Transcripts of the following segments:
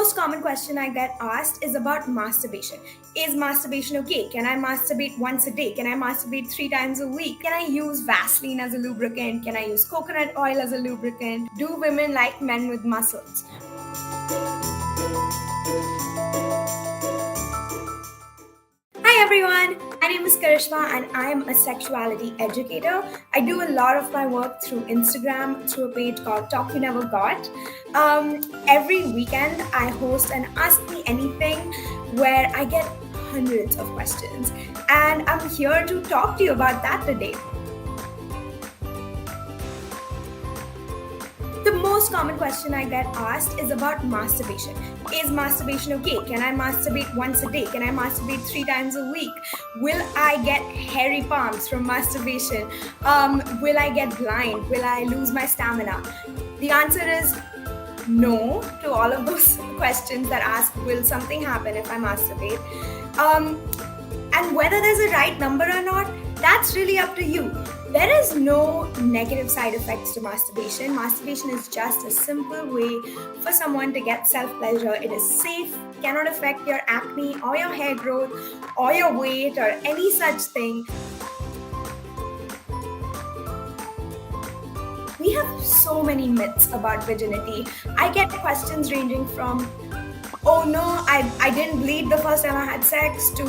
most common question I get asked is about masturbation. Is masturbation okay? Can I masturbate once a day? Can I masturbate 3 times a week? Can I use Vaseline as a lubricant? Can I use coconut oil as a lubricant? Do women like men with muscles? Hi everyone, my name is Karishma and I am a sexuality educator. I do a lot of my work through Instagram through a page called Talk You Never Got. Every weekend I host an Ask Me Anything where I get hundreds of questions and I'm here to talk to you about that today. The most common question I get asked is about masturbation. Is masturbation okay? Can I masturbate once a day? Can I masturbate 3 times a week? Will I get hairy palms from masturbation? Will I get blind? Will I lose my stamina? The answer is no to all of those questions that ask, will something happen if I masturbate? And whether there's a right number or not, that's really up to you. There is no negative side effects to masturbation. Masturbation is just a simple way for someone to get self-pleasure. It is safe, cannot affect your acne or your hair growth or your weight or any such thing. We have so many myths about virginity. I get questions ranging from, oh no, I didn't bleed the first time I had sex, to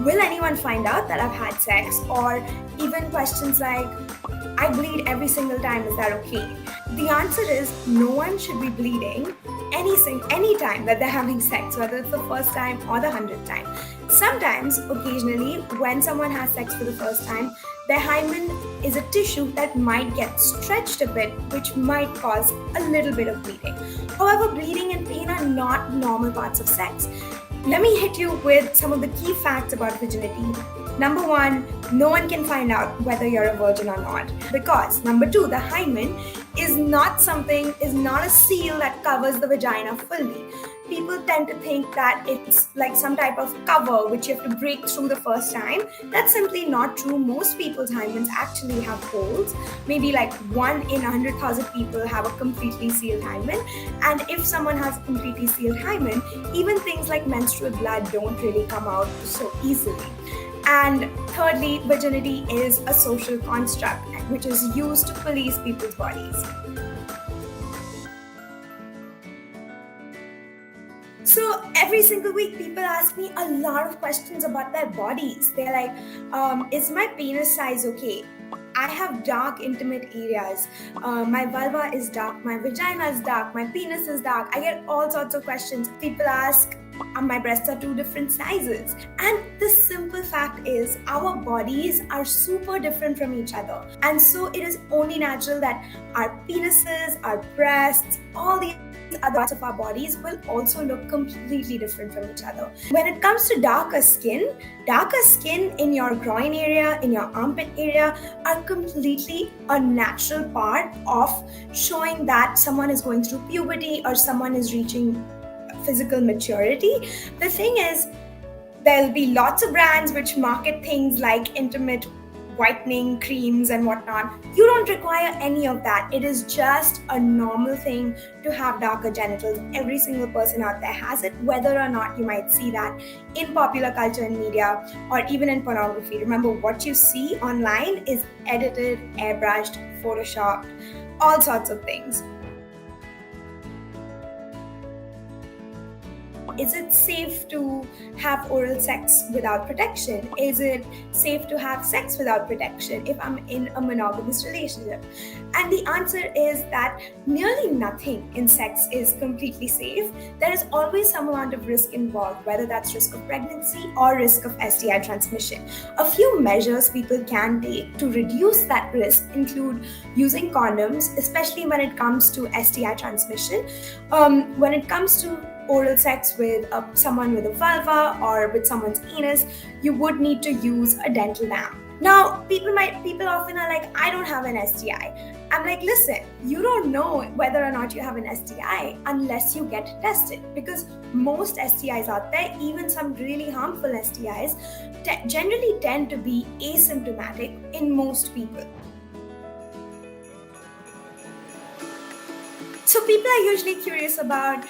will anyone find out that I've had sex? Or even questions like, I bleed every single time, is that okay? The answer is no one should be bleeding any time that they're having sex, whether it's the first time or the 100th time. Sometimes, occasionally, when someone has sex for the first time, their hymen is a tissue that might get stretched a bit, which might cause a little bit of bleeding. However, bleeding and pain are not normal parts of sex. Let me hit you with some of the key facts about virginity. Number 1, no one can find out whether you're a virgin or not. Because, number 2, the hymen is not a seal that covers the vagina fully. People tend to think that it's like some type of cover which you have to break through the first time. That's simply not true. Most people's hymens actually have holes. Maybe like 1 in 100,000 people have a completely sealed hymen. And if someone has a completely sealed hymen, even things like menstrual blood don't really come out so easily. And thirdly, virginity is a social construct which is used to police people's bodies. So every single week, people ask me a lot of questions about their bodies. They're like, is my penis size okay? I have dark, intimate areas. My vulva is dark, my vagina is dark, my penis is dark. I get all sorts of questions. People ask, my breasts are 2 different sizes. And the simple fact is, our bodies are super different from each other. And so it is only natural that our penises, our breasts, all the other parts of our bodies will also look completely different from each other. When it comes to darker skin in your groin area, in your armpit area, are completely a natural part of showing that someone is going through puberty or someone is reaching physical maturity. The thing is, there'll be lots of brands which market things like intimate whitening creams and whatnot. You don't require any of that. It is just a normal thing to have darker genitals. Every single person out there has it, whether or not you might see that in popular culture and media or even in pornography. Remember, what you see online is edited, airbrushed, photoshopped, all sorts of things. Is it safe to have oral sex without protection? Is it safe to have sex without protection if I'm in a monogamous relationship? And the answer is that nearly nothing in sex is completely safe. There is always some amount of risk involved, whether that's risk of pregnancy or risk of STI transmission. A few measures people can take to reduce that risk include using condoms, especially when it comes to STI transmission. When it comes to oral sex with someone with a vulva or with someone's anus, you would need to use a dental dam. Now, people often are like, I don't have an STI. I'm like, listen, you don't know whether or not you have an STI unless you get tested, because most STIs out there, even some really harmful STIs, generally tend to be asymptomatic in most people. So people are usually curious about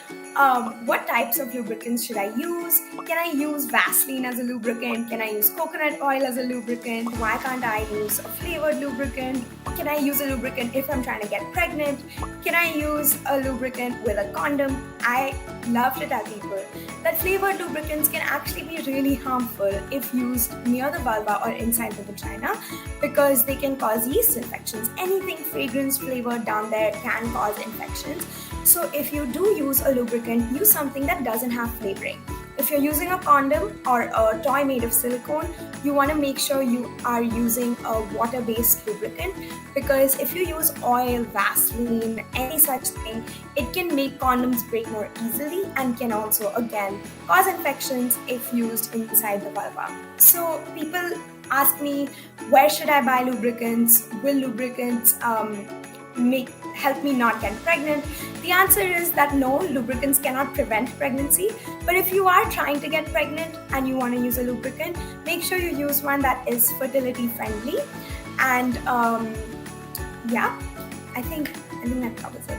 what types of lubricants should I use? Can I use Vaseline as a lubricant? Can I use coconut oil as a lubricant? Why can't I use a flavored lubricant? Can I use a lubricant if I'm trying to get pregnant? Can I use a lubricant with a condom? I love to tell people that flavored lubricants can actually be really harmful if used near the vulva or inside the vagina, because they can cause yeast infections. Anything fragrance flavored down there can cause infections. So if you do use a lubricant, use something that doesn't have flavoring. If you're using a condom or a toy made of silicone, you want to make sure you are using a water-based lubricant, because if you use oil, Vaseline, any such thing, it can make condoms break more easily and can also, again, cause infections if used inside the vulva. So people ask me, where should I buy lubricants? Will lubricants help me not get pregnant? The answer is that no, lubricants cannot prevent pregnancy. But if you are trying to get pregnant and you want to use a lubricant, make sure you use one that is fertility friendly. And I think that covers it.